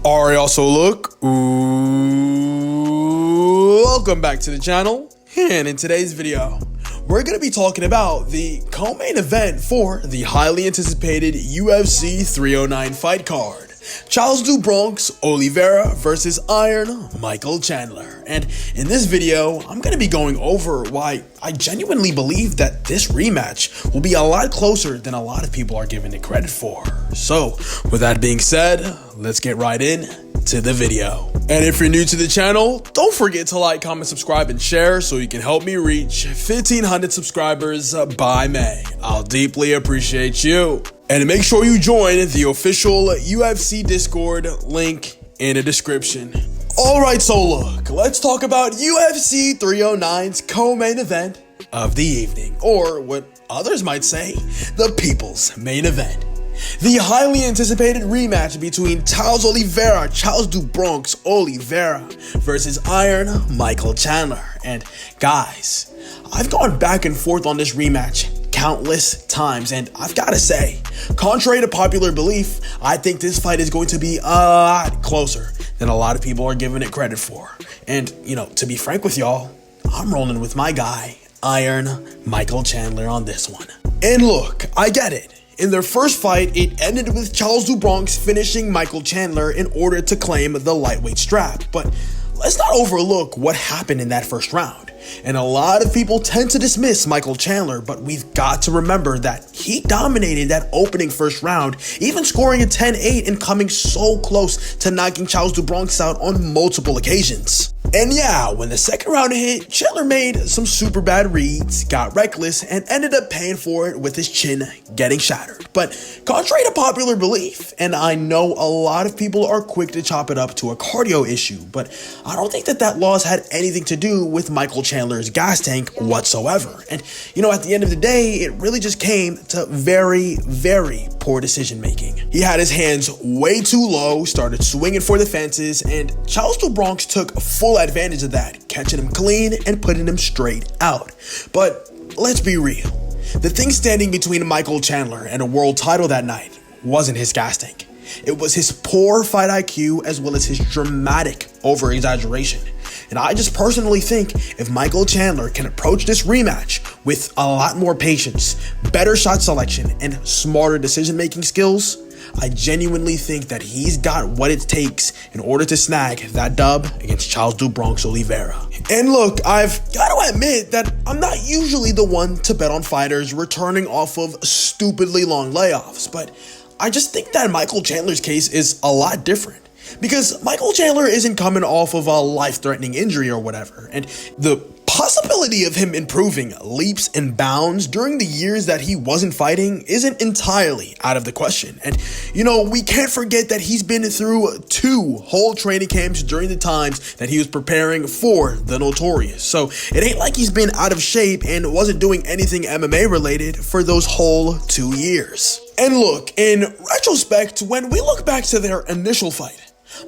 Alright, also look, welcome back to the channel, and in today's video, we're going to be talking about the co-main event for the highly anticipated UFC 309 fight card. Charles do Bronx Olivera versus Iron Michael Chandler. And in this video, I'm going to be going over why I genuinely believe that this rematch will be a lot closer than a lot of people are giving it credit for. So, with that being said, let's get right in to the video. And if you're new to the channel, don't forget to like, comment, subscribe, and share so you can help me reach 1,500 subscribers by May. I'll deeply appreciate you. And make sure you join the official UFC Discord, link in the description. Alright, so look, let's talk about UFC 309's co-main event of the evening, or what others might say, the people's main event. The highly anticipated rematch between Charles do Bronx Olivera versus Iron Michael Chandler. And guys, I've gone back and forth on this rematch countless times, and I've got to say, contrary to popular belief, I think this fight is going to be a lot closer than a lot of people are giving it credit for. And, you know, to be frank with y'all, I'm rolling with my guy, Iron Michael Chandler, on this one. And look, I get it. In their first fight, it ended with Charles do Bronx finishing Michael Chandler in order to claim the lightweight strap. But let's not overlook what happened in that first round. And a lot of people tend to dismiss Michael Chandler, but we've got to remember that he dominated that opening first round, even scoring a 10-8 and coming so close to knocking Charles do Bronx out on multiple occasions. And yeah, when the second round hit, Chandler made some super bad reads, got reckless, and ended up paying for it with his chin getting shattered. But contrary to popular belief, and I know a lot of people are quick to chop it up to a cardio issue, but I don't think that loss had anything to do with Michael Chandler's gas tank whatsoever. And you know, at the end of the day, it really just came to very, very poor decision making. He had his hands way too low, started swinging for the fences, and Charles do Bronx took full advantage of that, catching him clean and putting him straight out. But let's be real, the thing standing between Michael Chandler and a world title that night wasn't his gas tank. It was his poor fight IQ as well as his dramatic over-exaggeration. And I just personally think if Michael Chandler can approach this rematch with a lot more patience, better shot selection, and smarter decision-making skills, I genuinely think that he's got what it takes in order to snag that dub against Charles do Bronx Olivera. And look, I've got to admit that I'm not usually the one to bet on fighters returning off of stupidly long layoffs, but I just think that Michael Chandler's case is a lot different. Because Michael Chandler isn't coming off of a life-threatening injury or whatever, and the possibility of him improving leaps and bounds during the years that he wasn't fighting isn't entirely out of the question. And you know, we can't forget that he's been through 2 whole training camps during the times that he was preparing for the Notorious. So it ain't like he's been out of shape and wasn't doing anything MMA related for those whole 2 years. And look, in retrospect, when we look back to their initial fight,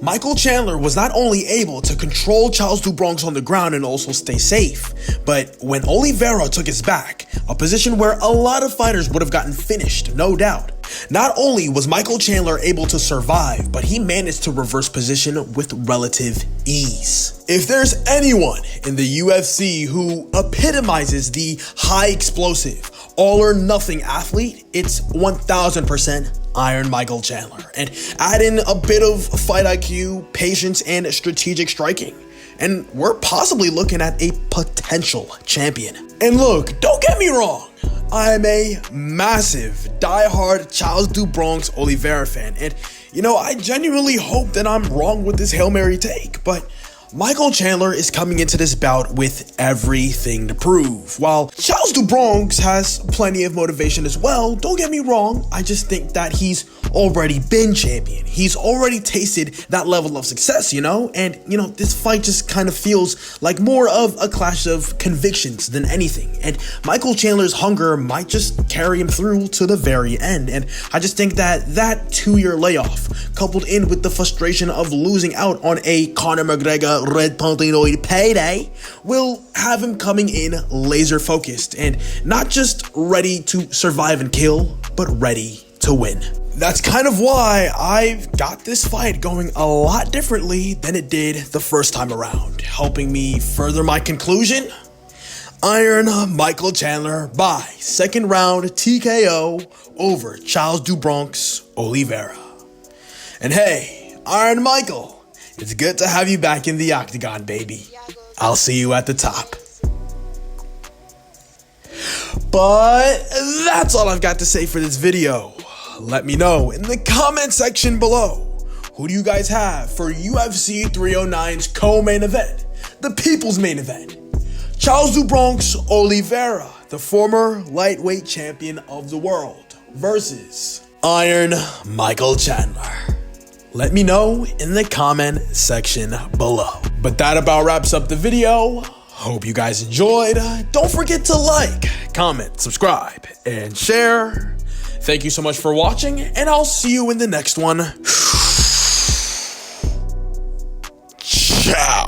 Michael Chandler was not only able to control Charles do Bronx on the ground and also stay safe, but when Olivera took his back, a position where a lot of fighters would have gotten finished, no doubt, not only was Michael Chandler able to survive, but he managed to reverse position with relative ease. If there's anyone in the UFC who epitomizes the high explosive, all or nothing athlete, it's 1000% Iron Michael Chandler. And add in a bit of fight IQ, patience, and strategic striking, and we're possibly looking at a potential champion. And look, don't get me wrong, I'm a massive, die-hard Charles do Bronx Olivera fan, and you know, I genuinely hope that I'm wrong with this Hail Mary take, but Michael Chandler is coming into this bout with everything to prove. While Charles do Bronx has plenty of motivation as well, don't get me wrong, I just think that he's already been champion. He's already tasted that level of success, you know? And, you know, this fight just kind of feels like more of a clash of convictions than anything. And Michael Chandler's hunger might just carry him through to the very end. And I just think that that 2-year layoff, coupled in with the frustration of losing out on a Conor McGregor red Pantinoid payday, will have him coming in laser focused and not just ready to survive and kill, but ready to win. That's kind of why I've got this fight going a lot differently than it did the first time around. Helping me further my conclusion, Iron Michael Chandler by second round TKO over Charles do Bronx Olivera. And hey, Iron Michael, it's good to have you back in the octagon, baby. I'll see you at the top. But that's all I've got to say for this video. Let me know in the comment section below. Who do you guys have for UFC 309's co-main event, the people's main event? Charles do Bronx Olivera, the former lightweight champion of the world, versus Iron Michael Chandler. Let me know in the comment section below. But that about wraps up the video. Hope you guys enjoyed. Don't forget to like, comment, subscribe, and share. Thank you so much for watching, and I'll see you in the next one. Ciao.